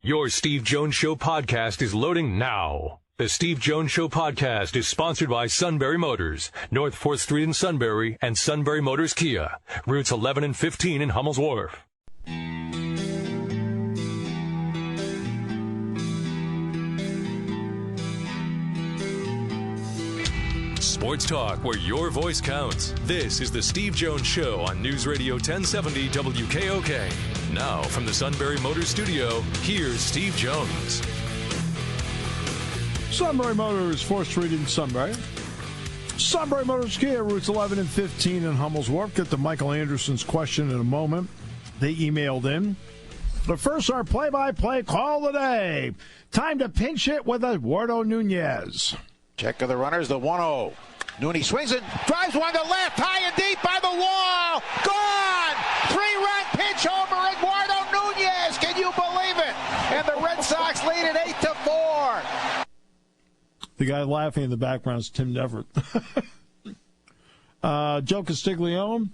Your Steve Jones Show podcast is loading now. The Steve Jones Show podcast is sponsored by Sunbury Motors, North 4th Street in Sunbury, and Sunbury Motors Kia, routes 11 and 15 in Hummel's Wharf. Sports talk where your voice counts. This is the Steve Jones Show on News Radio 1070 WKOK. Now, from the Sunbury Motors studio, here's Steve Jones. Sunbury Motors, 4th Street in Sunbury. Sunbury Motors Kia, routes 11 and 15 in Hummel's Wharf. Get to Michael Anderson's question in a moment. They emailed in. But first, our play-by-play call of the day. Time to pinch it with Eduardo Nunez. Check of the runners, the 1-0. Nooney swings it, drives one to left, high and deep by the wall. Gone! 3-run pitch over Eduardo Nunez. Can you believe it? And the Red Sox lead at 8-4. The guy laughing in the background is Tim Neverett. Joe Castiglione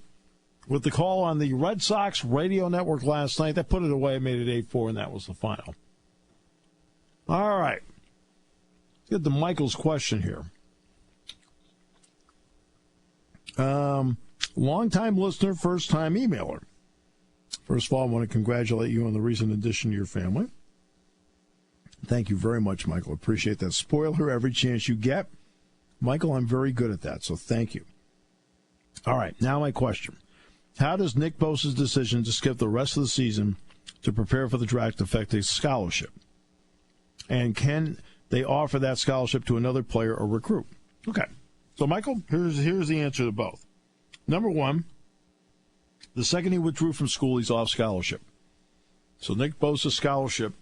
with the call on the Red Sox radio network last night. They put it away, made it 8-4, and that was the final. All right. Let's get to Michael's question here. Long-time listener, first-time emailer. First of all, I want to congratulate you on the recent addition to your family. Thank you very much, Michael. Appreciate that. Spoiler every chance you get. Michael, I'm very good at that, so thank you. All right, now my question. How does Nick Bosa's decision to skip the rest of the season to prepare for the draft affect his scholarship? And can they offer that scholarship to another player or recruit? Okay. So, Michael, here's the answer to both. Number one, the second he withdrew from school, he's off scholarship. So Nick Bosa's scholarship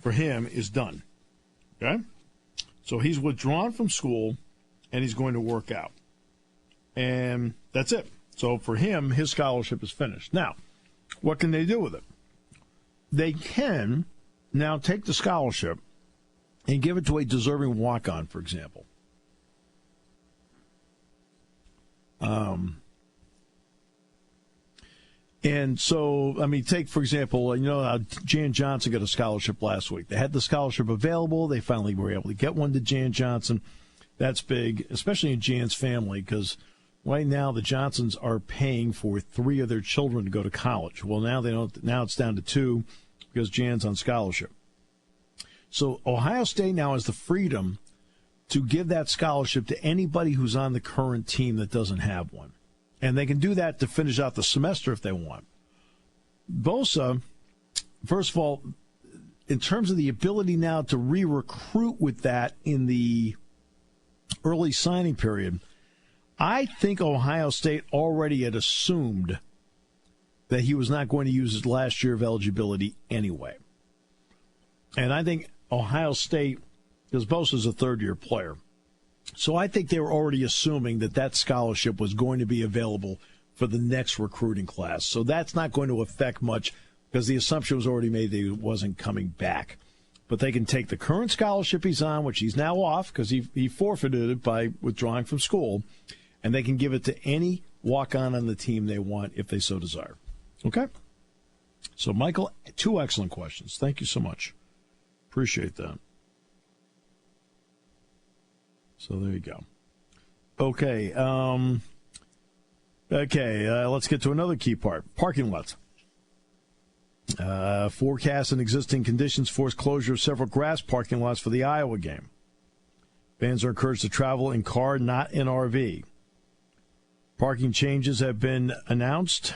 for him is done. Okay? So he's withdrawn from school, and he's going to work out. And that's it. So for him, his scholarship is finished. Now, what can they do with it? They can now take the scholarship and give it to a deserving walk-on, for example. And so, I mean, take, for example, Jan Johnson got a scholarship last week. They had the scholarship available. They finally were able to get one to Jan Johnson. That's big, especially in Jan's family, because right now the Johnsons are paying for 3 of their children to go to college. Well, now they don't. Now it's down to 2 because Jan's on scholarship. So Ohio State now has the freedom to give that scholarship to anybody who's on the current team that doesn't have one. And they can do that to finish out the semester if they want. Bosa, first of all, in terms of the ability now to re-recruit with that in the early signing period, I think Ohio State already had assumed that he was not going to use his last year of eligibility anyway. And I think Ohio State, because Bosa's a third-year player, so I think they were already assuming that that scholarship was going to be available for the next recruiting class. So that's not going to affect much because the assumption was already made that he wasn't coming back. But they can take the current scholarship he's on, which he's now off because he forfeited it by withdrawing from school, and they can give it to any walk-on the team they want if they so desire. Okay? So, Michael, 2 excellent questions. Thank you so much. Appreciate that. So there you go. Okay. Let's get to another key part. Parking lots. Forecast and existing conditions force closure of several grass parking lots for the Iowa game. Fans are encouraged to travel in car, not in RV. Parking changes have been announced.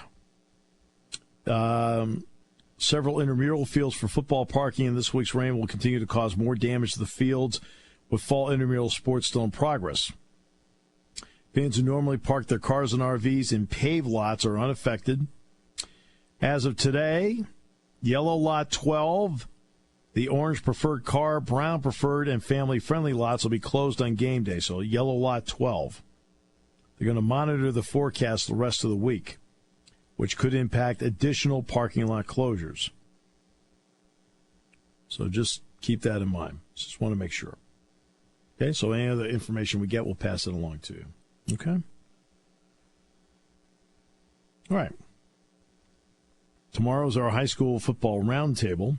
Several intramural fields for football parking in this week's rain will continue to cause more damage to the fields, with fall intramural sports still in progress. Fans who normally park their cars and RVs in paved lots are unaffected. As of today, yellow lot 12, the orange preferred car, brown preferred, and family-friendly lots will be closed on game day, so yellow lot 12. They're going to monitor the forecast the rest of the week, which could impact additional parking lot closures. So just keep that in mind. Just want to make sure. Okay, so any other information we get, we'll pass it along to you. Okay? All right. Tomorrow's our high school football roundtable.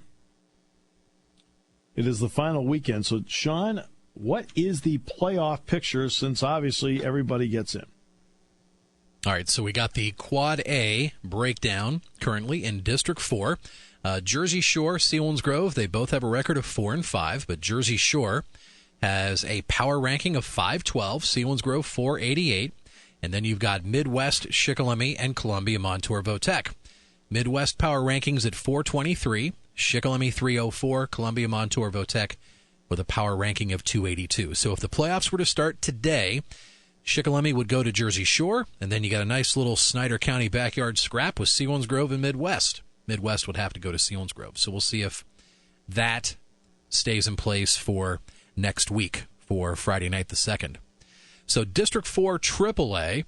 It is the final weekend. So, Sean, what is the playoff picture since obviously everybody gets in? All right, so we got the Quad A breakdown currently in District 4. Jersey Shore, Selinsgrove, they both have a record of 4-5, but Jersey Shore has a power ranking of 512, Selinsgrove 488, and then you've got Midwest, Shikellamy, and Columbia Montour Votech. Midwest power rankings at 423, Shikellamy 304, Columbia Montour Votech with a power ranking of 282. So if the playoffs were to start today, Shikellamy would go to Jersey Shore, and then you got a nice little Snyder County backyard scrap with Selinsgrove and Midwest. Midwest would have to go to Selinsgrove. So we'll see if that stays in place for next week for Friday night the 2nd. So District 4 AAA,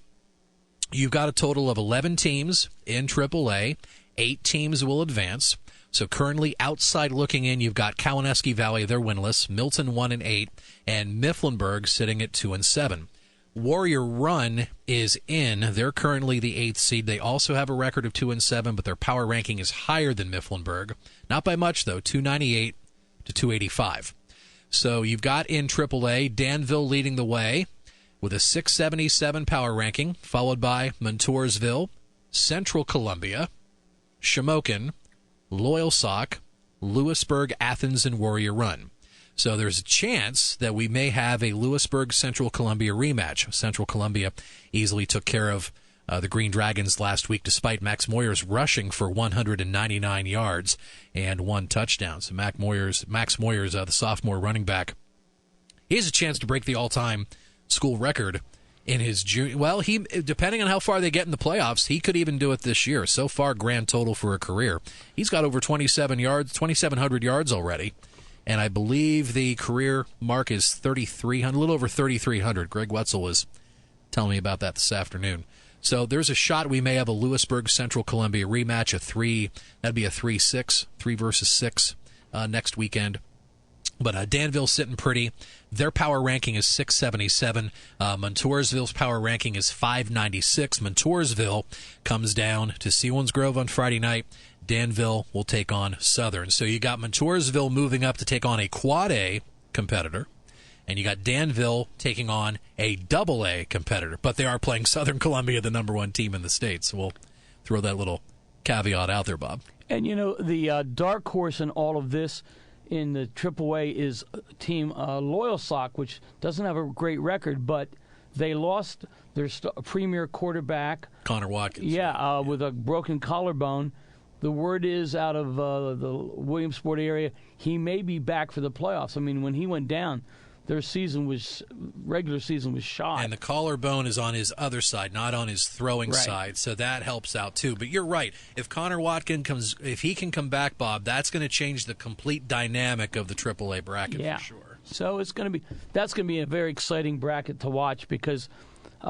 you've got a total of 11 teams in AAA. 8 teams will advance. So currently outside looking in, you've got Kawaneski Valley, they're winless, Milton 1-8, and Mifflinburg sitting at 2-7. Warrior Run is in. They're currently the 8th seed. They also have a record of 2-7, but their power ranking is higher than Mifflinburg. Not by much, though, 298 to 285. So you've got in AAA, Danville leading the way with a 677 power ranking, followed by Montoursville, Central Columbia, Shamokin, Loyalsock, Lewisburg, Athens, and Warrior Run. So there's a chance that we may have a Lewisburg-Central Columbia rematch. Central Columbia easily took care of the Green Dragons last week, despite Max Moyers rushing for 199 yards and 1 touchdown. So Max Moyers, the sophomore running back, he has a chance to break the all-time school record in his junior. Well, he, depending on how far they get in the playoffs, he could even do it this year. So far, grand total for a career, he's got over 2,700 yards already. And I believe the career mark is 3,300, a little over 3,300. Greg Wetzel was telling me about that this afternoon. So there's a shot we may have a Lewisburg Central Columbia rematch, that'd be a 3-6, 3 versus 6 next weekend. But Danville's sitting pretty. Their power ranking is 677. Montoursville's power ranking is 596. Montoursville comes down to Selinsgrove on Friday night. Danville will take on Southern. So you got Montoursville moving up to take on a Quad A competitor, and you got Danville taking on a Double A competitor. But they are playing Southern Columbia, the number 1 team in the state. So we'll throw that little caveat out there, Bob. And, you know, the dark horse in all of this in the AAA is team Loyalsock, which doesn't have a great record, but they lost their premier quarterback, Connor Watkins. Yeah, with a broken collarbone. The word is out of the Williamsport area, he may be back for the playoffs. I mean, when he went down, their regular season was shot. And the collarbone is on his other side, not on his throwing side, so that helps out too. But you're right. If Connor Watkins if he can come back, Bob, that's going to change the complete dynamic of the AAA bracket for sure. So that's going to be a very exciting bracket to watch because the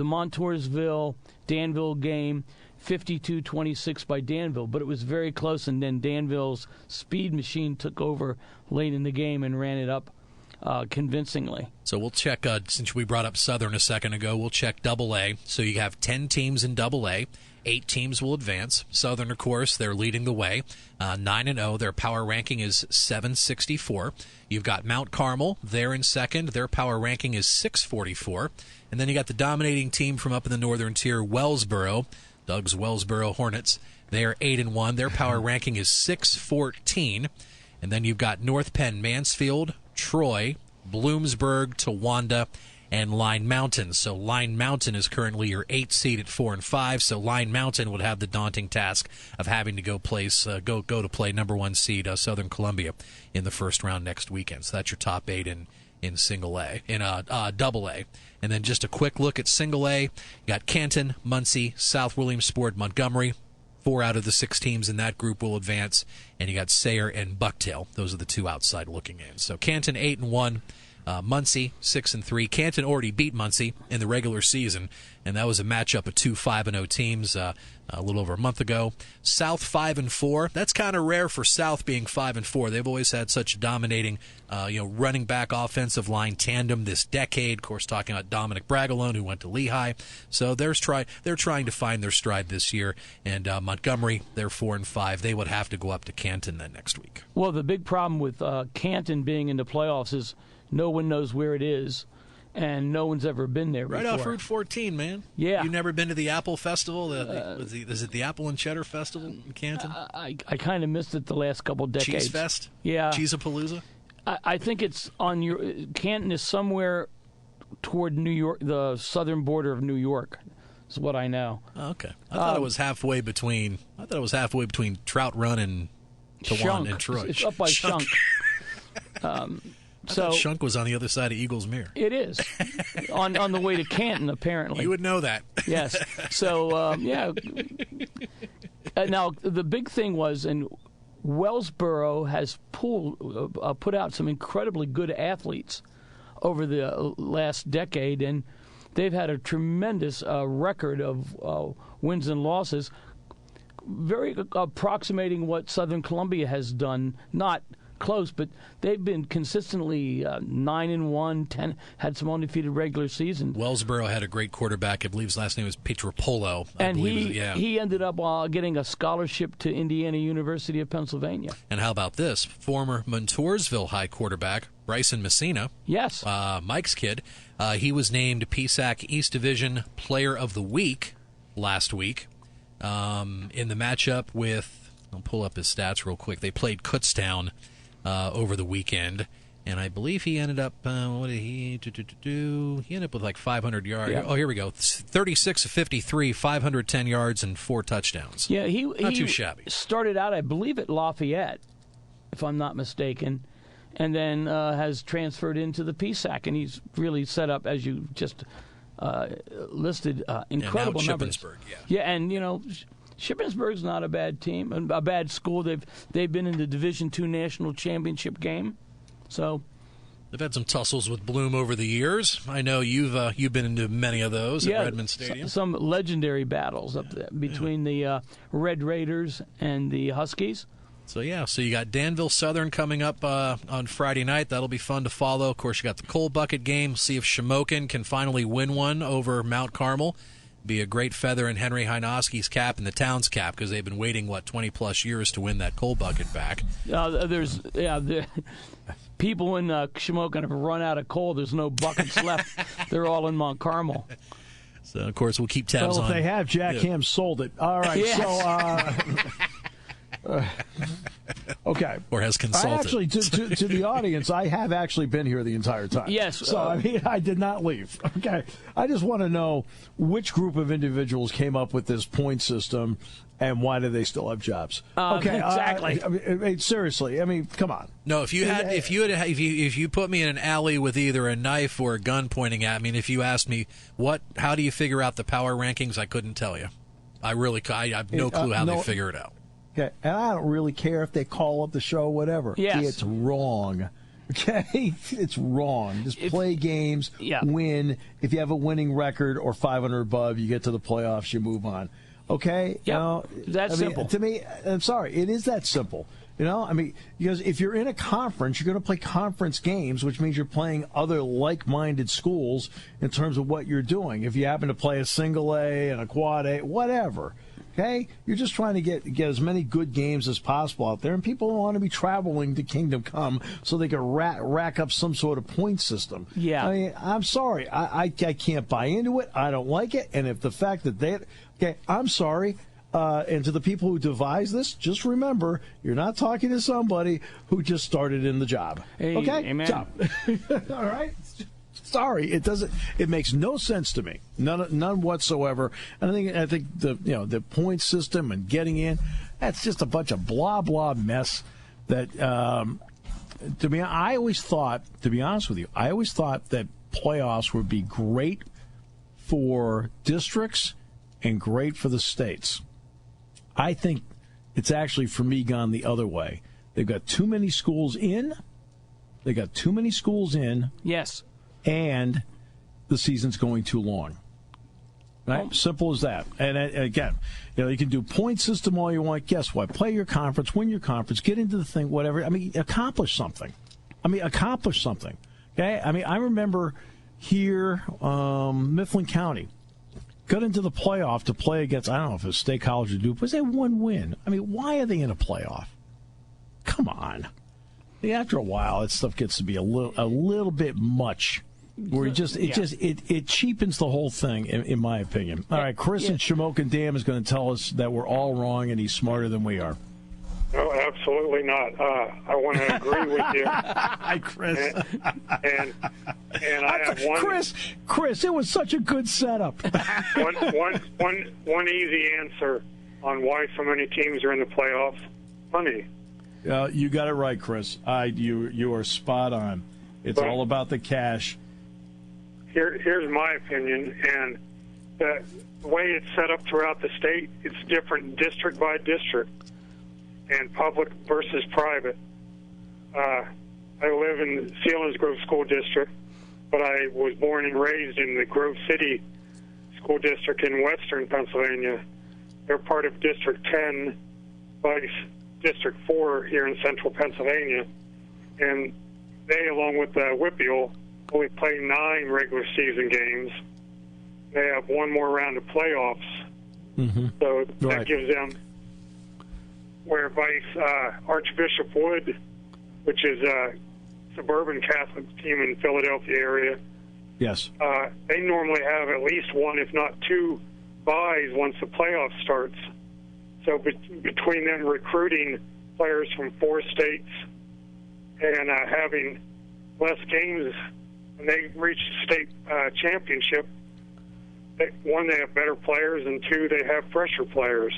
Montoursville Danville game, 52-26 by Danville, but it was very close, and then Danville's speed machine took over late in the game and ran it up convincingly. So we'll check, since we brought up Southern a second ago, we'll check Double A. So you have 10 teams in Double A. 8 teams will advance. Southern, of course, they're leading the way. 9-0. Their power ranking is 764. You've got Mount Carmel. They're in second. Their power ranking is 644. And then you got the dominating team from up in the northern tier, Wellsboro. Doug's Wellsboro Hornets. They are 8-1. Their power ranking is 614. And then you've got North Penn, Mansfield, Troy, Bloomsburg, Towanda, and Line Mountain. So Line Mountain is currently your 8th seed at 4-5. So Line Mountain would have the daunting task of having to go to play number 1 seed Southern Columbia in the first round next weekend. So that's your top 8 in single A, in Double A. And then just a quick look at single A. You got Canton, Muncie, South Williamsport, Montgomery. 4 out of the 6 teams in that group will advance. And you got Sayre and Bucktail. Those are the 2 outside looking in. So Canton 8-1, Muncie 6-3. Canton already beat Muncie in the regular season, and that was a matchup of two 5-0 teams a little over a month ago. South 5-4. That's kind of rare for South being 5-4. They've always had such dominating, running back offensive line tandem this decade. Of course, talking about Dominic Bragalone, who went to Lehigh. So they're trying to find their stride this year. And Montgomery, they're 4-5. They would have to go up to Canton then next week. Well, the big problem with Canton being in the playoffs is no one knows where it is, and no one's ever been there before. Right off Route 14, man. Yeah. You've never been to the Apple Festival? Is it the Apple and Cheddar Festival in Canton? I kind of missed it the last couple decades. Cheese Fest? Yeah. Cheese-a-palooza? I think it's on your Canton is somewhere toward New York, the southern border of New York. Is what I know. Oh, okay. I thought it was halfway between Trout Run and Tewan and Troy. It's up by Shunk. I thought Shunk was on the other side of Eagles Mere. It is on the way to Canton, apparently. You would know that. Yes. So yeah. Now the big thing was, and Wellsboro has put out some incredibly good athletes over the last decade, and they've had a tremendous record of wins and losses, very approximating what Southern Columbia has done. Not close, but they've been consistently 9-1, 10, had some undefeated regular season. Wellsboro had a great quarterback. I believe his last name was Pietropolo. And he ended up getting a scholarship to Indiana University of Pennsylvania. And how about this? Former Montoursville High quarterback Bryson Messina. Yes. Mike's kid. He was named PSAC East Division Player of the Week last week in the matchup with, I'll pull up his stats real quick. They played Kutztown over the weekend, and I believe he ended up, what did he do? He ended up with like 500 yards. Yeah. Oh, here we go. 36 of 53, 510 yards, and 4 touchdowns. Yeah, Not too shabby. Started out, I believe, at Lafayette, if I'm not mistaken, and then has transferred into the PSAC, and he's really set up, as you just listed, incredible numbers. Shippensburg, yeah. Yeah, and, Shippensburg's not a bad team, a bad school. They've been in the Division II national championship game, so they've had some tussles with Bloom over the years. I know you've been into many of those at Redmond Stadium. Some legendary battles up there between the Red Raiders and the Huskies. So you got Danville Southern coming up on Friday night. That'll be fun to follow. Of course, you got the Coal Bucket game. See if Shamokin can finally win one over Mount Carmel. Be a great feather in Henry Hynoski's cap and the town's cap, because they've been waiting 20+ years to win that Coal Bucket back. The people in Shamokin have run out of coal. There's no buckets left. They're all in Mount Carmel. So of course we'll keep tabs on. Well, if they have, Jack Ham sold it. All right. Yes. So. Okay. Or has consulted. Actually, to the audience, I have actually been here the entire time. Yes. So, I did not leave. Okay. I just want to know which group of individuals came up with this point system and why do they still have jobs? Okay. Exactly. Seriously. Come on. No, if you put me in an alley with either a knife or a gun pointing at me, and if you asked me how do you figure out the power rankings, I couldn't tell you. I have no clue how they figure it out. Okay, and I don't really care if they call up the show, whatever. Yes. It's wrong. Okay? It's wrong. Just play games, win. If you have a winning record or 500 above, you get to the playoffs, you move on. Okay? Yep. That's simple. To me, I'm sorry, it is that simple. Because if you're in a conference, you're going to play conference games, which means you're playing other like-minded schools in terms of what you're doing. If you happen to play a single A and a quad A, whatever. Okay? You're just trying to get as many good games as possible out there, and people want to be traveling to Kingdom Come so they can rack up some sort of point system. Yeah. I'm sorry. I can't buy into it. I don't like it. And if the fact that I'm sorry. And to the people who devised this, just remember, you're not talking to somebody who just started in the job. Hey, okay? Amen. All right? Sorry, it makes no sense to me. None whatsoever. And I think the point system and getting in, that's just a bunch of blah blah mess that to me, I always thought, to be honest with you, that playoffs would be great for districts and great for the states. I think it's actually, for me, gone the other way. They've got too many schools in, They got too many schools in. Yes. And the season's going too long. Right? Simple as that. And again, you can do point system all you want. Guess what? Play your conference, win your conference, get into the thing, whatever. I mean, accomplish something. Okay? I mean, I remember here, Mifflin County got into the playoff to play against, I don't know if it was State College or Duke, but they had one win. I mean, why are they in a playoff? Come on. After a while, that stuff gets to be a little bit much. Where it cheapens the whole thing, in my opinion. All right, Chris in Shamokin Dam is going to tell us that we're all wrong and he's smarter than we are. No, absolutely not. I want to agree with you. Hi, Chris. And I have one. Chris, it was such a good setup. one easy answer on why so many teams are in the playoffs: money. You got it right, Chris. You are spot on. It's all about the cash. Here's my opinion, and the way it's set up throughout the state, it's different district by district, and public versus private. I live in the Selinsgrove School District, but I was born and raised in the Grove City School District in western Pennsylvania. They're part of District 10, Vice District 4 here in central Pennsylvania, and they, along with Whitfield, only play 9 regular season games. They have one more round of playoffs. Mm-hmm. So that gives them, where Vice Archbishop Wood, which is a suburban Catholic team in Philadelphia area, yes, they normally have at least one, if not 2, byes once the playoff starts. So between them recruiting players from 4 states and having less games, when they reach the state championship, one, they have better players, and 2, they have fresher players.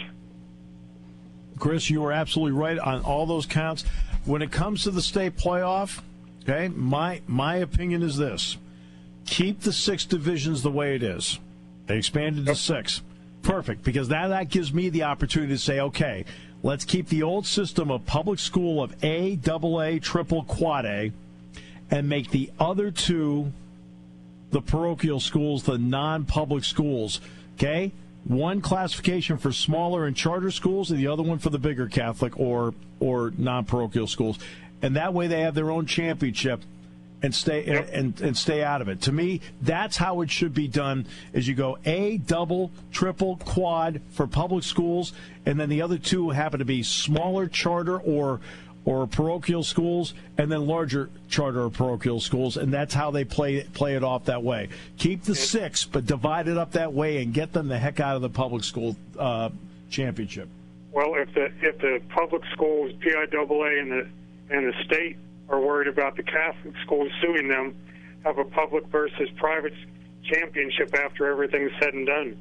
Chris, you are absolutely right on all those counts. When it comes to the state playoff, okay, my opinion is this: keep the 6 divisions the way it is. They expanded to 6. Perfect, because that gives me the opportunity to say, okay, let's keep the old system of public school of A, AA, triple, quad A, and make the other 2 the parochial schools, the non-public schools. Okay? One classification for smaller and charter schools, and the other one for the bigger Catholic or non-parochial schools. And that way they have their own championship and stay and stay out of it. To me, that's how it should be done. As you go A, double, triple, quad for public schools, and then the other 2 happen to be smaller charter or parochial schools, and then larger charter or parochial schools, and that's how they play it off that way. Keep the 6, but divide it up that way and get them the heck out of the public school championship. Well, if the public schools, PIAA and the state are worried about the Catholic schools suing them, have a public versus private championship after everything's said and done.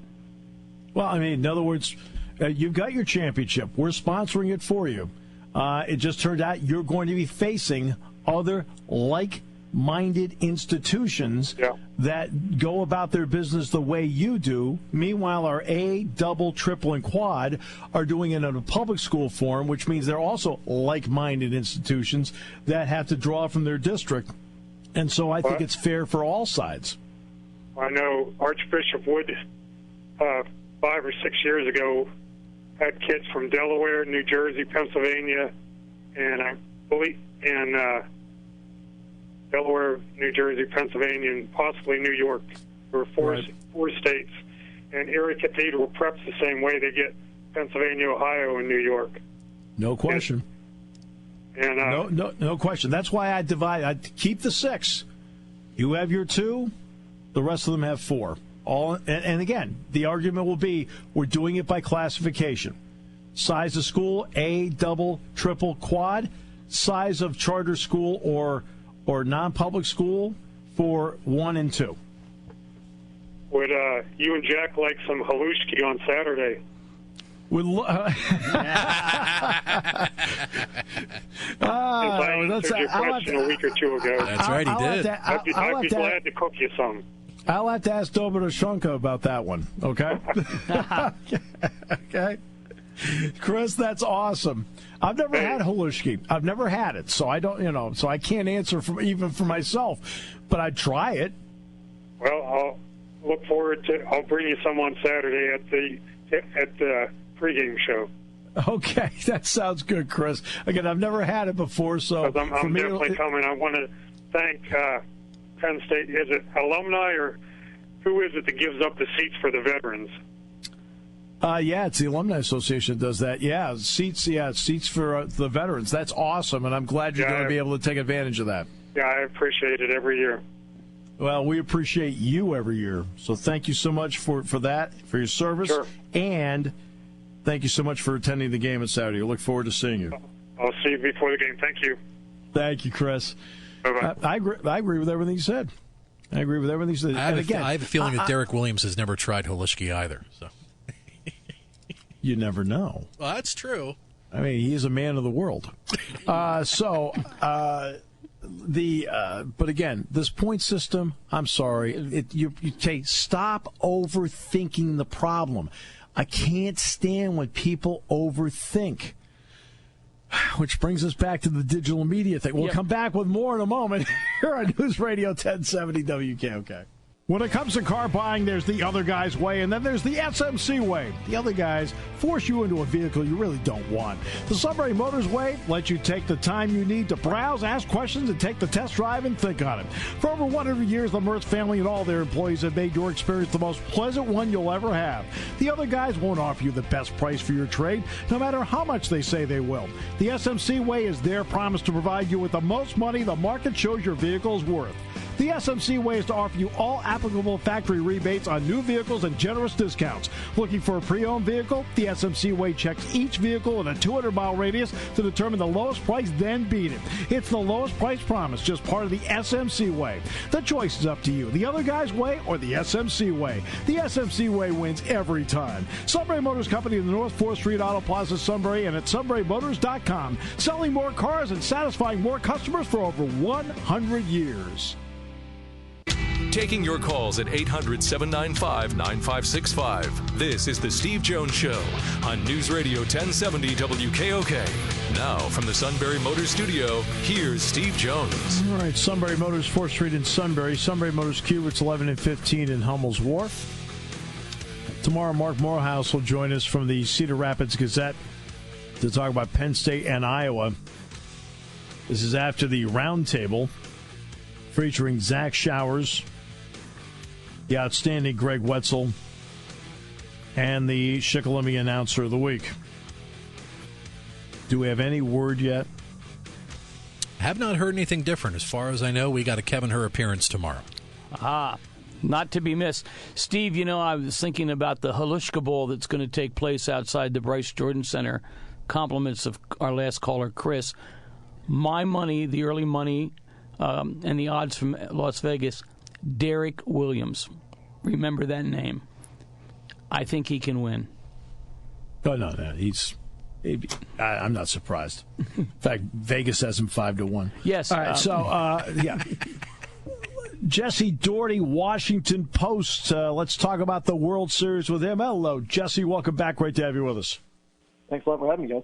Well, I mean, in other words, you've got your championship. We're sponsoring it for you. It just turned out you're going to be facing other like-minded institutions that go about their business the way you do. Meanwhile, our A, double, triple, and quad are doing it in a public school form, which means they're also like-minded institutions that have to draw from their district. And so I think it's fair for all sides. I know Archbishop Wood 5 or 6 years ago had kids from Delaware, New Jersey, Pennsylvania, and I believe Delaware, New Jersey, Pennsylvania, and possibly New York. There were 4 states. And Erie Cathedral preps the same way they get Pennsylvania, Ohio, and New York. No question. And no question. That's why I keep the 6. You have your 2, the rest of them have 4. And again, the argument will be we're doing it by classification. Size of school, A, double, triple, quad. Size of charter school or non-public school for 1 and 2. Would you and Jack like some halushki on Saturday? I answered your question a week or 2 ago. That's right, he did. I'd be glad to cook you some. I'll have to ask Dobroshonka about that one, okay? Okay. Chris, that's awesome. I've never had halushki. I've never had it, so I don't, so I can't answer even for myself. But I'd try it. Well, I'll look forward to. I'll bring you some on Saturday at the pregame show. Okay, that sounds good, Chris. Again, I've never had it before, so I'm definitely coming. I want to thank Penn State. Is it alumni or who is it that gives up the seats for the veterans? Yeah, it's the Alumni Association that does that. Yeah, seats for the veterans. That's awesome, and I'm glad you're going to be able to take advantage of that. Yeah, I appreciate it every year. Well, we appreciate you every year. So thank you so much for that, for your service. Sure. And thank you so much for attending the game on Saturday. I look forward to seeing you. I'll see you before the game. Thank you. Thank you, Chris. Bye-bye. I agree with everything you said. I have a feeling that Derek Williams has never tried halushki either. So you never know. Well, that's true. I mean, he's a man of the world. But again, this point system, I'm sorry. Stop overthinking the problem. I can't stand when people overthink. Which brings us back to the digital media thing. We'll come back with more in a moment here on News Radio 1070 WKOK. When it comes to car buying, there's the other guy's way, and then there's the SMC way. The other guys force you into a vehicle you really don't want. The Sunbury Motors way lets you take the time you need to browse, ask questions, and take the test drive and think on it. For over 100 years, the Mertz family and all their employees have made your experience the most pleasant one you'll ever have. The other guys won't offer you the best price for your trade, no matter how much they say they will. The SMC way is their promise to provide you with the most money the market shows your vehicle is worth. The SMC way is to offer you all applicable factory rebates on new vehicles and generous discounts. Looking for a pre-owned vehicle? The SMC way checks each vehicle in a 200-mile radius to determine the lowest price, then beat it. It's the lowest price promise, just part of the SMC way. The choice is up to you. The other guy's way or the SMC way. The SMC way wins every time. Sunbury Motors Company in the North 4th Street Auto Plaza, Sunbury, and at sunburymotors.com. Selling more cars and satisfying more customers for over 100 years. Taking your calls at 800-795-9565. This is the Steve Jones Show on News Radio 1070 WKOK. Now, from the Sunbury Motors Studio, here's Steve Jones. All right, Sunbury Motors, 4th Street in Sunbury. Sunbury Motors Q, it's 11 and 15 in Hummel's Wharf. Tomorrow, Mark Morehouse will join us from the Cedar Rapids Gazette to talk about Penn State and Iowa. This is after the roundtable featuring Zach Showers, the outstanding Greg Wetzel, and the Shikellamy Announcer of the Week. Do we have any word yet? Have not heard anything different. As far as I know, we got a Kevin Hur appearance tomorrow. Not to be missed. Steve, I was thinking about the Halushka Bowl that's going to take place outside the Bryce Jordan Center. Compliments of our last caller, Chris. My money, the early money, and the odds from Las Vegas, Derek Williams. Remember that name. I think he can win. Oh, no. I'm not surprised. In fact, Vegas has him 5-1. Yes. All right, yeah. Jesse Dougherty, Washington Post. Let's talk about the World Series with him. Hello, Jesse. Welcome back. Great to have you with us. Thanks a lot for having me, guys.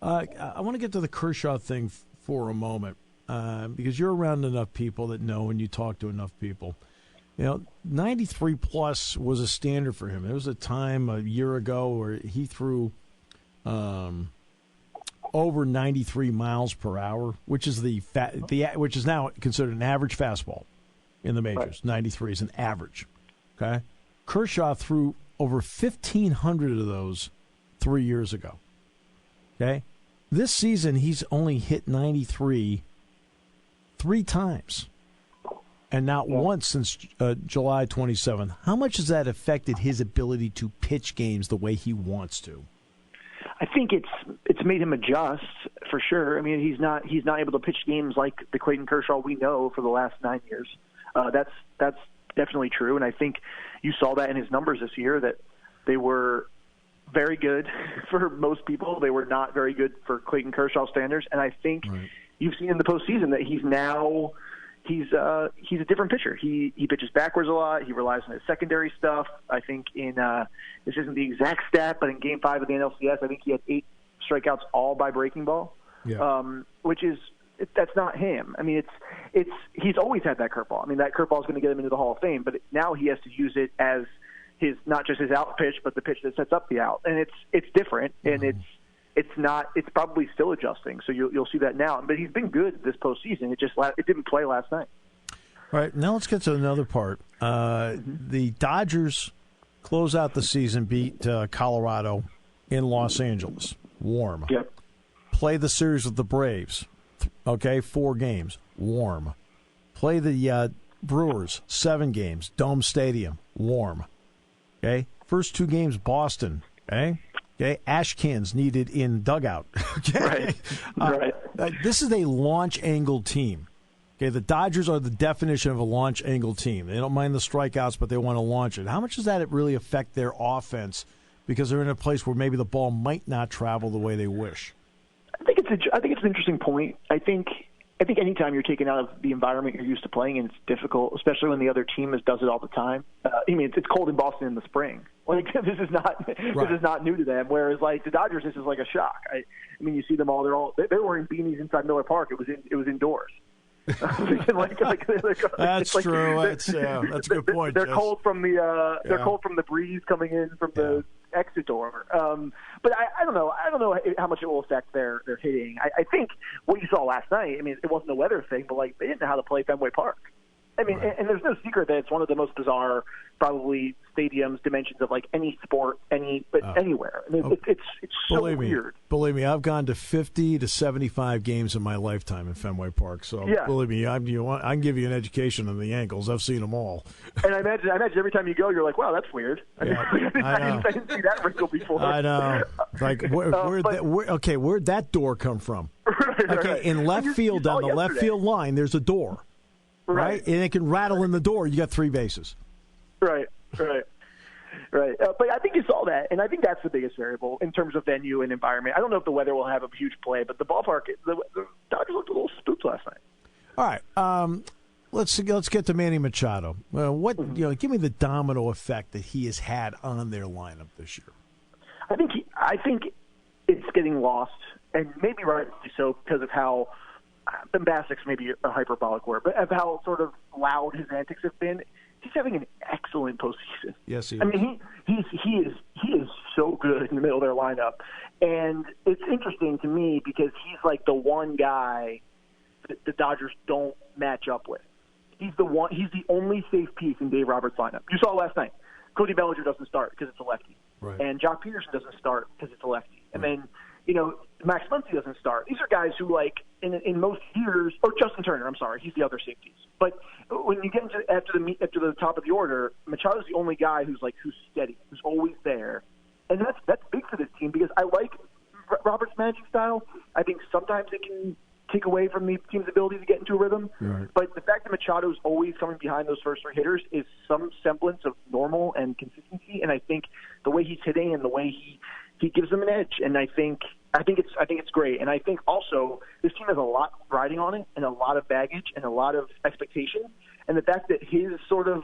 I want to get to the Kershaw thing for a moment. Because you're around enough people that know and you talk to enough people. 93 plus was a standard for him. There was a time a year ago where he threw over 93 miles per hour, which is which is now considered an average fastball in the majors. Right. 93 is an average. Okay, Kershaw threw over 1,500 of those 3 years ago. Okay, this season he's only hit 93 3 times, and not once since July 27th. How much has that affected his ability to pitch games the way he wants to? I think it's made him adjust for sure. I mean, he's not able to pitch games like the Clayton Kershaw we know for the last 9 years. That's definitely true, and I think you saw that in his numbers this year that they were very good for most people. They were not very good for Clayton Kershaw standards, and I think. Right. You've seen in the postseason that he's now he's a different pitcher. He pitches backwards a lot. He relies on his secondary stuff. I think this isn't the exact stat, but in Game 5 of the NLCS, I think he had 8 strikeouts all by breaking ball, which is that's not him. I mean, he's always had that curveball. I mean, that curveball is going to get him into the Hall of Fame, but now he has to use it as his not just his out pitch, but the pitch that sets up the out, and it's different, and it's probably still adjusting. So you'll see that now, but he's been good this postseason. It didn't play last night. All right, now let's get to another part. The Dodgers close out the season, beat Colorado in Los Angeles, warm. Yep. Play the series with the Braves. Okay, 4 games, warm. Play the Brewers, 7 games, Dome Stadium, warm. Okay, first 2 games, Boston. Okay, ash cans needed in dugout. Okay, right. This is a launch angle team. Okay, the Dodgers are the definition of a launch angle team. They don't mind the strikeouts, but they want to launch it. How much does that really affect their offense? Because they're in a place where maybe the ball might not travel the way they wish. I think it's an interesting point. I think anytime you're taken out of the environment you're used to playing in, it's difficult, especially when the other team does it all the time. I mean, it's cold in Boston in the spring. Like this is not new to them. Whereas like the Dodgers, this is like a shock. I mean, you see them all. They're wearing beanies inside Miller Park. It was indoors. That's true. That's a good point. They're cold from the breeze coming in from the exit door. But I don't know. I don't know how much it will affect their hitting. I think what you saw last night. I mean, it wasn't a weather thing, but like they didn't know how to play Fenway Park. I mean, and there's no secret that it's one of the most bizarre, probably stadiums, dimensions of like any sport, anywhere. I mean, it's so weird. Believe me, I've gone to 50 to 75 games in my lifetime in Fenway Park. So believe me, I can give you an education on the angles. I've seen them all. And I imagine every time you go, you're like, wow, that's weird. I didn't see that wrinkle before. I know. Like, where'd that door come from? Right. In left field, down the left field line, there's a door. Right, and it can rattle in the door. You got 3 bases. Right. But I think you saw that, and I think that's the biggest variable in terms of venue and environment. I don't know if the weather will have a huge play, but the ballpark, the Dodgers looked a little spooked last night. All right, let's get to Manny Machado. Give me the domino effect that he has had on their lineup this year. I think it's getting lost, and maybe rightly so because of how. Bombastic's maybe a hyperbolic word, but of how sort of loud his antics have been. He's having an excellent postseason. Yes, he is. I mean, he is so good in the middle of their lineup, and it's interesting to me because he's like the one guy that the Dodgers don't match up with. He's the only safe piece in Dave Roberts' lineup. You saw last night. Cody Bellinger doesn't start because it's a lefty, right. And Jock Peterson doesn't start because it's a lefty, and then Max Muncy doesn't start. These are guys who, like, in most years, or Justin Turner, I'm sorry, he's the other safeties. But when you get into after the top of the order, Machado's the only guy who's steady, who's always there, and that's big for this team because I like Robert's managing style. I think sometimes it can take away from the team's ability to get into a rhythm. Right. But the fact that Machado's always coming behind those first 3 hitters is some semblance of normal and consistency. And I think the way he's hitting and the way he gives them an edge, and I think it's great. And I think also this team has a lot riding on it and a lot of baggage and a lot of expectation. And the fact that his sort of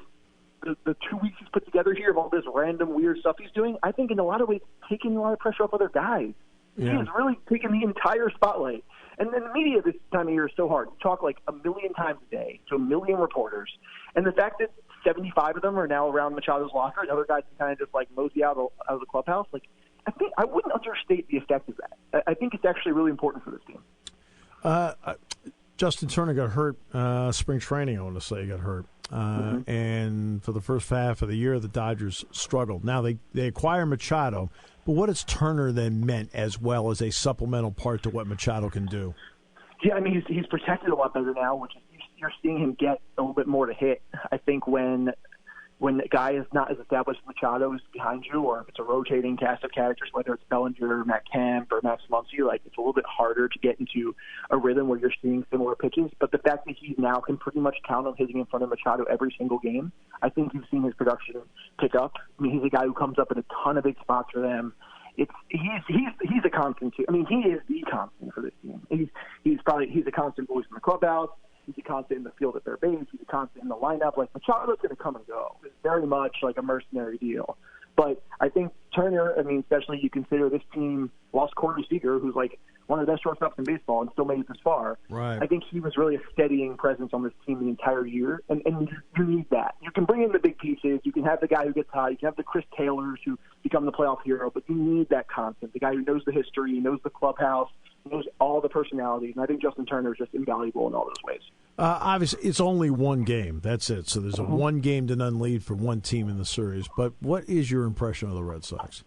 the 2 weeks he's put together here of all this random weird stuff he's doing, I think in a lot of ways taking a lot of pressure off other guys. Yeah. He has really taken the entire spotlight. And then the media this time of year is so hard. You talk like 1 million times a day to 1 million reporters. And the fact that 75 of them are now around Machado's locker and other guys can kind of just like mosey out of the clubhouse, like I think I wouldn't understate the effect of that. I think it's actually really important for this team. Justin Turner got hurt spring training, I want to say he got hurt. And for the first half of the year, the Dodgers struggled. Now they acquire Machado, but what has Turner then meant as well as a supplemental part to what Machado can do? Yeah, I mean, he's protected a lot better now, which is you're seeing him get a little bit more to hit. I think when the guy is not as established as Machado is behind you, or if it's a rotating cast of characters, whether it's Bellinger, Matt Kemp, or Max Muncy, like it's a little bit harder to get into a rhythm where you're seeing similar pitches. But the fact that he now can pretty much count on hitting in front of Machado every single game, I think you've seen his production pick up. I mean, he's a guy who comes up in a ton of big spots for them. He's a constant too. I mean, he is the constant for this team. He's a constant voice in the clubhouse. He's a constant in the field at third base. He's a constant in the lineup. Like, Machado's going to come and go. It's very much like a mercenary deal. But I think Turner, especially you consider this team lost Corey Seager, who's like one of the best shortstops in baseball and still made it this far. Right. I think he was really a steadying presence on this team the entire year, and you need that. You can bring in the big pieces. You can have the guy who gets hot. You can have the Chris Taylors who become the playoff hero, but you need that constant, the guy who knows the history, knows the clubhouse, knows all the personalities, and I think Justin Turner is just invaluable in all those ways. Obviously, it's only one game. That's it. So there's a one-game to none lead for one team in the series. But what is your impression of the Red Sox?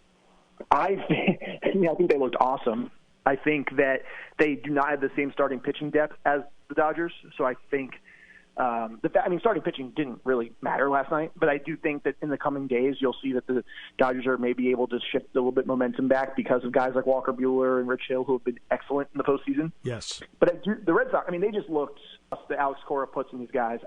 I think they looked awesome. I think that they do not have the same starting pitching depth as the Dodgers. So I think starting pitching didn't really matter last night. But I do think that in the coming days, you'll see that the Dodgers are maybe able to shift a little bit momentum back because of guys like Walker Buehler and Rich Hill who have been excellent in the postseason. Yes. But the Red Sox, they just looked the Alex Cora puts in these guys.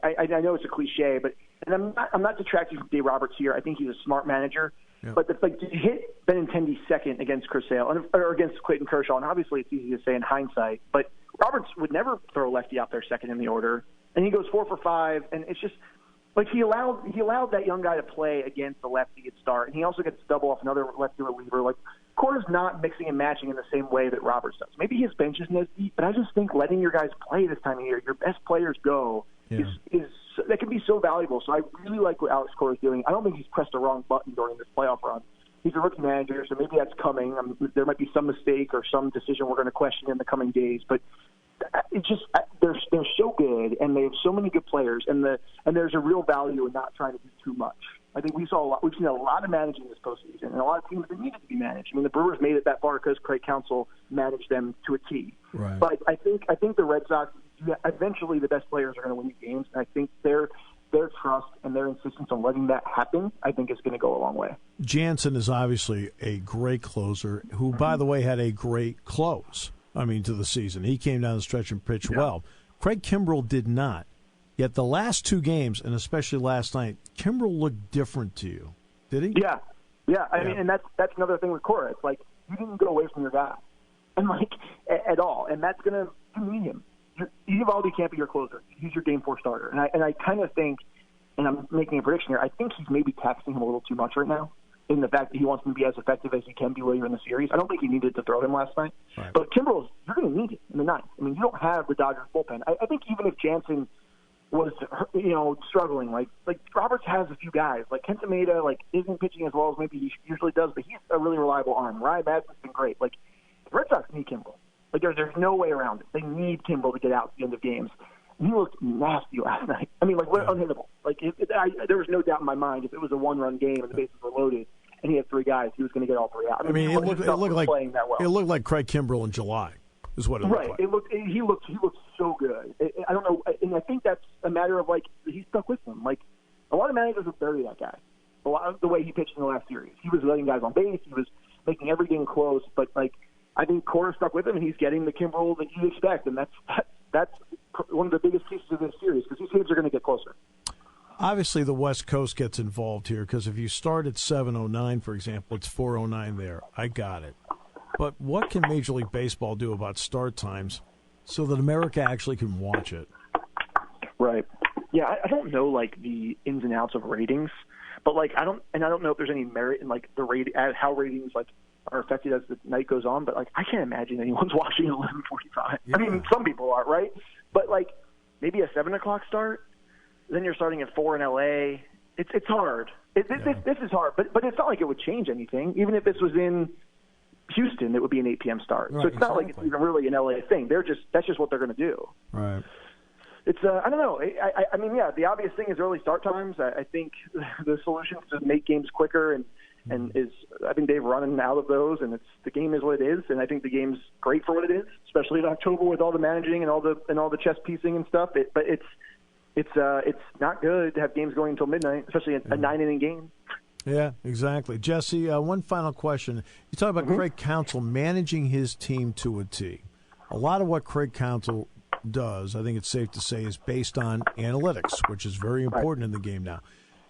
I know it's a cliche, but I'm not detracting from Dave Roberts here. I think he's a smart manager. Yeah. But to hit Benintendi second against Chris Sale or against Clayton Kershaw, and obviously it's easy to say in hindsight, but Roberts would never throw a lefty out there second in the order, and he goes 4 for 5, and it's just like he allowed that young guy to play against the lefty at start, and he also gets to double off another lefty reliever. Like, Cora's not mixing and matching in the same way that Roberts does. Maybe his bench isn't as deep, but I just think letting your guys play this time of year, your best players go, is that can be so valuable. So I really like what Alex Cora is doing. I don't think he's pressed the wrong button during this playoff run. He's a rookie manager, so maybe that's coming. There might be some mistake or some decision we're going to question in the coming days, but it's just they're so good, and they have so many good players, and there's a real value in not trying to do too much. I think we've seen a lot of managing this postseason, and a lot of teams that needed to be managed. The Brewers made it that far because Craig Counsell managed them to a T. Right. But I think the Red Sox, eventually the best players are going to win these games, and I think their trust and their insistence on letting that happen, I think is going to go a long way. Jansen is obviously a great closer who, by the way, had a great close, to the season. He came down the stretch and pitched well. Craig Kimbrell did not. Yet the last two games, and especially last night, Kimbrell looked different to you. Did he? Yeah. I mean, and that's another thing with Cora. It's like you didn't go away from your guy, and at all, and that's going to need him. Eovaldi can't be your closer. He's your Game 4 starter, and I kind of think, and I'm making a prediction here, I think he's maybe taxing him a little too much right now in the fact that he wants him to be as effective as he can be later in the series. I don't think he needed to throw him last night. Right. But Kimbrell, you're going to need it in the ninth. You don't have the Dodgers bullpen. I think even if Jansen was, struggling, like Roberts has a few guys. Like Kenta Maeda, isn't pitching as well as maybe he usually does, but he's a really reliable arm. Ryan Madsen's been great. The Red Sox need Kimbrell. There's no way around it. They need Kimbrell to get out at the end of games. And he looked nasty last night. Unhittable. There was no doubt in my mind if it was a one-run game and the bases were loaded and he had three guys, he was going to get all three out. It looked like playing that well. It looked like Craig Kimbrell in July, is what it looked like. He looked so good. I don't know, and I think that's a matter of he stuck with him. A lot of managers would bury that guy. A lot of the way he pitched in the last series, he was letting guys on base. He was making every game close, but I think Cora stuck with him, and he's getting the Kimbrell that you expect, and that's one of the biggest pieces of this series because these games are going to get closer. Obviously, the West Coast gets involved here because if you start at 7:09, for example, it's 4:09 there. I got it. But what can Major League Baseball do about start times so that America actually can watch it? Right. Yeah, I don't know the ins and outs of ratings, but I don't know if there's any merit in the how ratings are affected as the night goes on. But I can't imagine anyone's watching at 11:45. Yeah. Some people are, right? But maybe a 7:00 start. Then you're starting at 4 in LA. It's hard. This is hard, but it's not like it would change anything. Even if this was in Houston, it would be an 8 p.m. start. Right, so it's not like it's even really an LA thing. That's just what they're going to do. Right. It's I don't know. The obvious thing is early start times. I think the solution is to make games quicker and I think they've run out of those, and the game is what it is, and I think the game's great for what it is, especially in October with all the managing and all the chess piecing and stuff. But it's not good to have games going until midnight, especially a 9-inning game. Yeah, exactly. Jesse, one final question. You talk about Craig Counsell managing his team to a T. A lot of what Craig Counsell does, I think it's safe to say, is based on analytics, which is very important in the game now.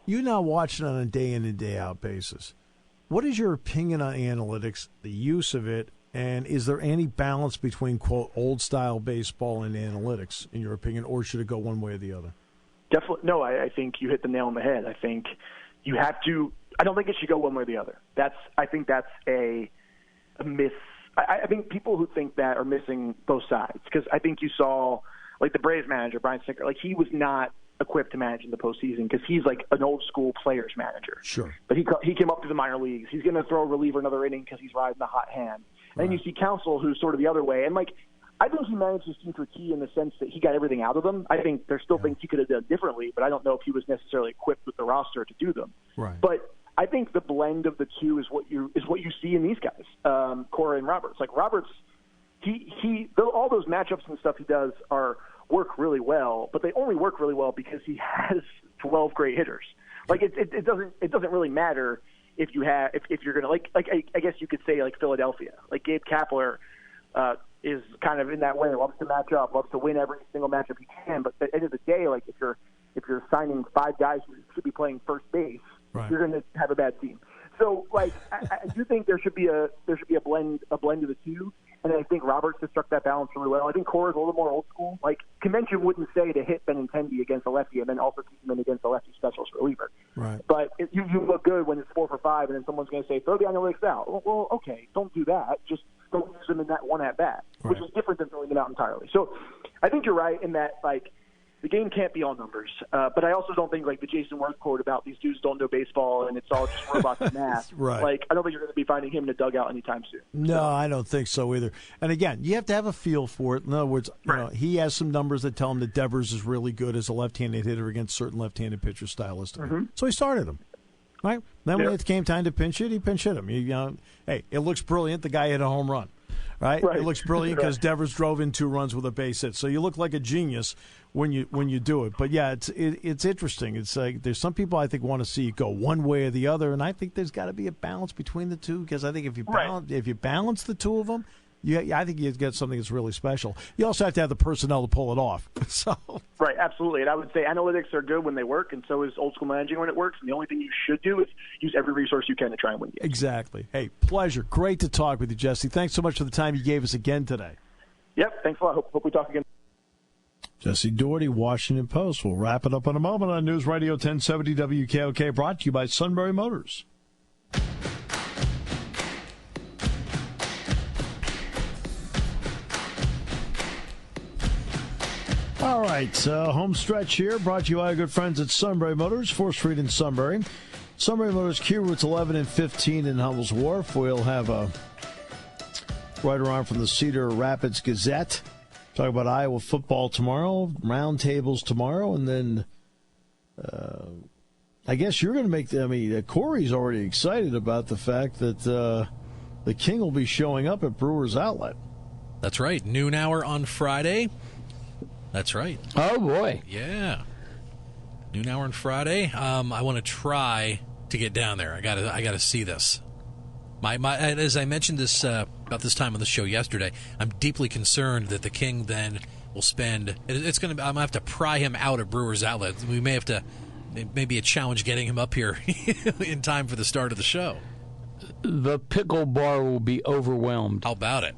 You now watch it on a day-in and day-out basis. What is your opinion on analytics, the use of it, And is there any balance between, quote, old-style baseball and analytics, in your opinion, or should it go one way or the other? Definitely. No, I think you hit the nail on the head. I think you have to – I don't think it should go one way or the other. I think that's a miss. I think people who think that are missing both sides, because I think you saw, like, the Braves manager, Brian Snitker, like, he was not equipped to manage in the postseason because he's like an old-school players manager. Sure. But he came up to the minor leagues. He's going to throw a reliever another inning because he's riding the hot hand. And then you see Counsell, who's sort of the other way. And, like, I think he managed his team to a T in the sense that he got everything out of them. I think there's still things he could have done differently, but I don't know if he was necessarily equipped with the roster to do them. Right. But I think the blend of the two is what you see in these guys, Cora and Roberts. Like, Roberts, all those matchups and stuff he does work really well, but they only work really well because he has 12 great hitters. Like, it doesn't really matter if you're gonna like I guess you could say like Philadelphia. Like, Gabe Kapler is kind of in that way, loves to match up, loves to win every single matchup he can. But at the end of the day, like, if you're signing 5 guys who should be playing first base, right, you're going to have a bad team. So, like, I do think there should be a blend of the two. And I think Roberts has struck that balance really well. I think Cora's a little more old school. Like, convention wouldn't say to hit Benintendi against a lefty and then also keep him in against a lefty specialist reliever. Right. But you look good when it's 4 for 5, and then someone's going to say, throw the analytics out. Well, okay, don't do that. Just don't use them in that one at-bat, right, which is different than throwing them out entirely. So I think you're right in that, like, the game can't be all numbers. But I also don't think, like, the Jason Worth quote about these dudes don't know baseball and it's all just robots and math. Right. Like, I don't think you're going to be finding him in a dugout anytime soon. No, I don't think so either. And again, you have to have a feel for it. In other words, right, you know, he has some numbers that tell him that Devers is really good as a left-handed hitter against certain left-handed pitchers stylistically. Mm-hmm. So he started him. Right? Then when it came time to pinch hit, he pinch hit him. Hey, it looks brilliant. The guy hit a home run. Right? It looks brilliant because Devers drove in 2 runs with a base hit. So you look like a genius when you do it. But yeah, it's interesting. It's like there's some people I think want to see it go one way or the other, and I think there's got to be a balance between the two, because I think if you balance the two of them, I think you get something that's really special. You also have to have the personnel to pull it off. So right, absolutely. And I would say analytics are good when they work, and so is old school managing when it works. And the only thing you should do is use every resource you can to try and win games. Exactly. Hey, pleasure. Great to talk with you, Jesse. Thanks so much for the time you gave us again today. Yep, thanks a lot. Hope we talk again. Jesse Dougherty, Washington Post. We'll wrap it up in a moment on News Radio 1070 WKOK, brought to you by Sunbury Motors. All right, home stretch here, brought to you by our good friends at Sunbury Motors, 4th Street in Sunbury. Sunbury Motors, Key routes 11 and 15 in Hummel's Wharf. We'll have a writer on from the Cedar Rapids Gazette. Talk about Iowa football tomorrow, roundtables tomorrow, and then I guess you're going to make Corey's already excited about the fact that the King will be showing up at Brewers Outlet. That's right, noon hour on Friday. That's right. Oh, boy. Yeah. Noon hour on Friday. I want to try to get down there. I gotta see this. As I mentioned this about this time on the show yesterday, I'm deeply concerned that the King then will spend. I'm gonna have to pry him out of Brewers Outlet. We may have to. It may be a challenge getting him up here in time for the start of the show. The pickle bar will be overwhelmed. How about it?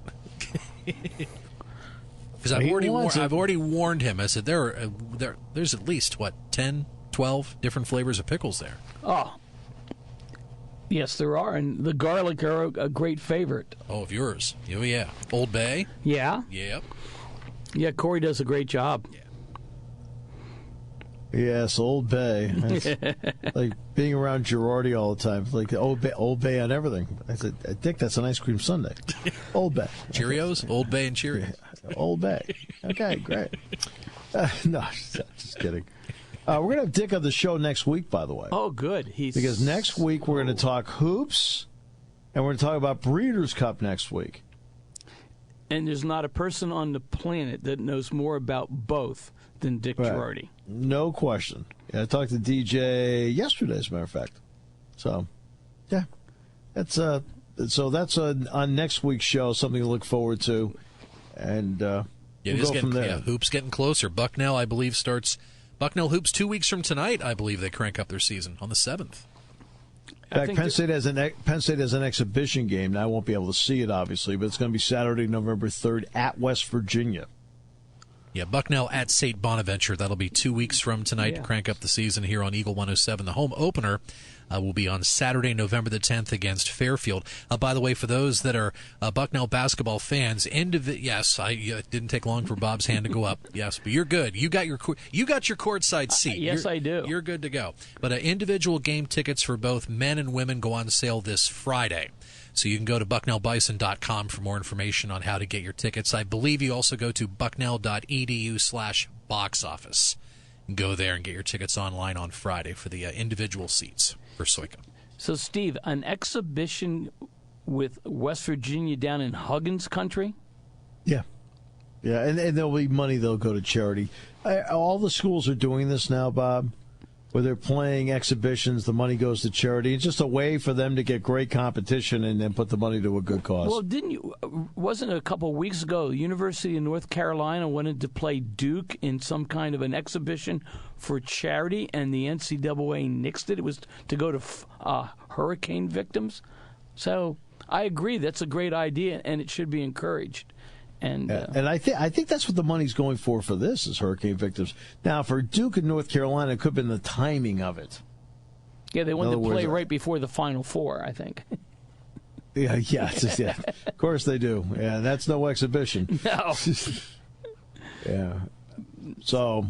Because I've already warned him. I said there's at least 10, 12 different flavors of pickles there. Oh, yes, there are, and the garlic are a great favorite. Oh, of yours? Oh, yeah. Old Bay. Yeah. Yep. Yeah, Corey does a great job. Yeah. Yes, Old Bay. Like being around Girardi all the time. Like Old Bay on everything. I said, Dick, that's an ice cream sundae. Old Bay. Cheerios? Old Bay and Cheerios. Old Bay. Okay, great. No, just kidding. We're going to have Dick on the show next week, by the way. Oh, good. Because next week we're going to talk hoops, and we're going to talk about Breeders' Cup next week. And there's not a person on the planet that knows more about both than Dick Girardi. No question. Yeah, I talked to DJ yesterday, as a matter of fact. So, yeah. That's on next week's show, something to look forward to. And we'll go from there. Yeah, hoops getting closer. Bucknell, I believe, starts Bucknell Hoops 2 weeks from tonight. I believe they crank up their season on the 7th. In fact, Penn State has an exhibition game. Now I won't be able to see it, obviously, but it's going to be Saturday, November 3rd at West Virginia. Yeah, Bucknell at St. Bonaventure. That'll be 2 weeks from tonight to crank up the season here on Eagle 107. The home opener will be on Saturday, November the 10th against Fairfield. By the way, for those that are Bucknell basketball fans, yes, it didn't take long for Bob's hand to go up. Yes, but you're good. You got your courtside seat. Yes, I do. You're good to go. But individual game tickets for both men and women go on sale this Friday. So you can go to bucknellbison.com for more information on how to get your tickets. I believe you also go to bucknell.edu/box office. Go there and get your tickets online on Friday for the individual seats for Soika. So, Steve, an exhibition with West Virginia down in Huggins country? Yeah. Yeah, and there'll be money that'll go to charity. All the schools are doing this now, Bob, where they're playing exhibitions, the money goes to charity. It's just a way for them to get great competition and then put the money to a good cause. Well, wasn't it a couple of weeks ago, the University of North Carolina wanted to play Duke in some kind of an exhibition for charity, and the NCAA nixed it. It was to go to hurricane victims. So I agree, that's a great idea, and it should be encouraged. And I think that's what the money's going for this is hurricane victims. Now, for Duke and North Carolina, it could have been the timing of it. Yeah, they wanted to play right before the Final Four, I think. Yeah. Of course they do. Yeah, that's no exhibition. No. Yeah. So.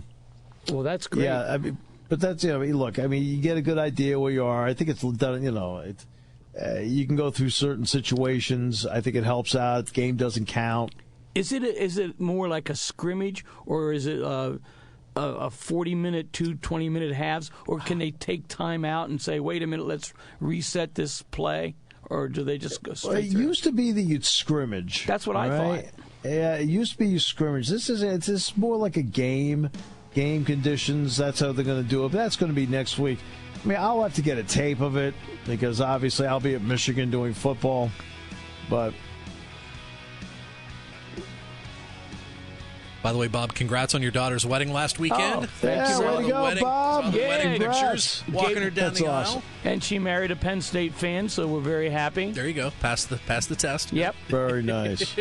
Well, that's great. Yeah, I mean, but that's look. I mean, you get a good idea where you are. I think it's done. You can go through certain situations. I think it helps out. The game doesn't count. Is it more like a scrimmage, or is it a 40-minute, 20-minute halves, or can they take time out and say, wait a minute, let's reset this play, or do they just go straight through? It used to be that you'd scrimmage. That's what I thought. Yeah, it used to be you scrimmage. This is more like a game conditions. That's how they're going to do it. But that's going to be next week. I mean, I'll have to get a tape of it because obviously I'll be at Michigan doing football, but. By the way, Bob, congrats on your daughter's wedding last weekend. Oh, thank you. Way to go, Bob. Saw the wedding congrats. pictures, walking her down the aisle. And she married a Penn State fan, so we're very happy. There you go. Pass the test. Yep. Very nice.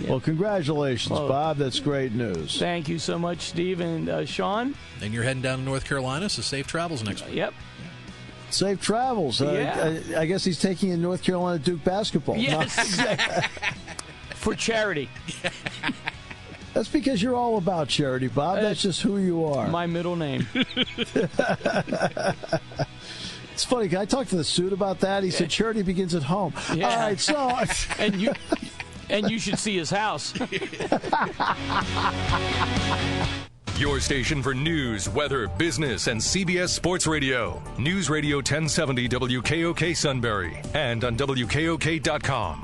Well, congratulations, Bob. That's great news. Thank you so much, Steve and Shawn. And you're heading down to North Carolina, so safe travels next week. Yep. Safe travels. I guess he's taking in North Carolina Duke basketball. Yes, exactly. For charity. That's because you're all about charity, Bob. That's just who you are. My middle name. It's funny. I talked to the suit about that. He said charity begins at home. Yeah. All right, so and you should see his house. Your station for news, weather, business, and CBS Sports Radio. News Radio 1070 WKOK Sunbury and on WKOK.com.